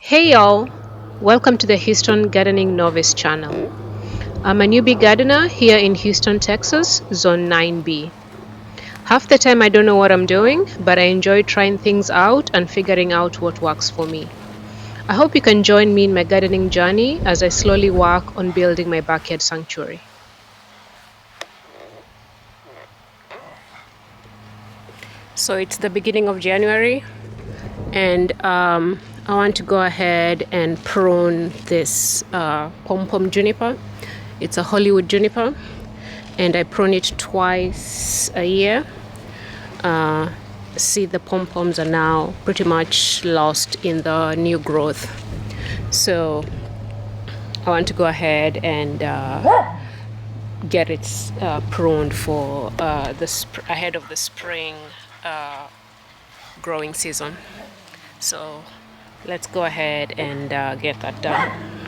Hey y'all, welcome to the Houston Gardening Novice channel. I'm a newbie gardener here in Houston, Texas, Zone 9B. Half the time I don't know what I'm doing, but I enjoy trying things out and figuring out what works for me. I hope you can join me in my gardening journey as I slowly work on building my backyard sanctuary. So it's the beginning of January, and I want to go ahead and prune this PomPom Juniper. It's a Hollywood Juniper, and I prune it twice a year. Uh, See, the pom-poms are now pretty much lost in the new growth. So I want to go ahead and get it pruned for ahead of the spring uh, growing season. So let's go ahead and get that done.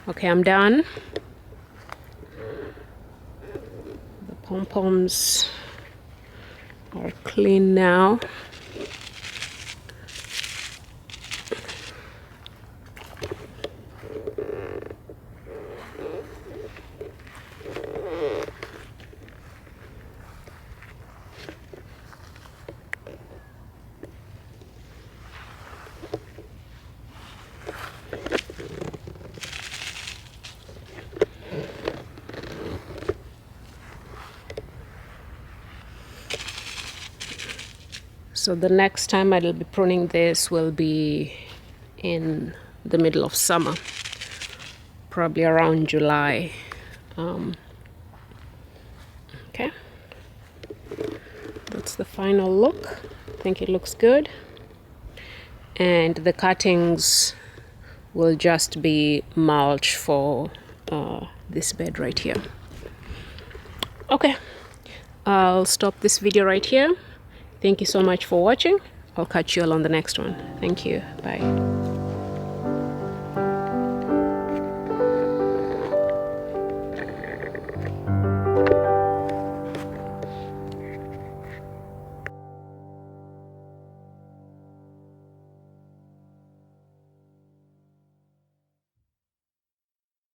Okay, I'm done. The pom-poms are clean now. So the next time I'll be pruning this will be in the middle of summer, probably around July. Okay, that's the final look. I think it looks good. And the cuttings will just be mulch for this bed right here. Okay, I'll stop this video right here. Thank you so much for watching. I'll catch you all on the next one. Thank you. Bye.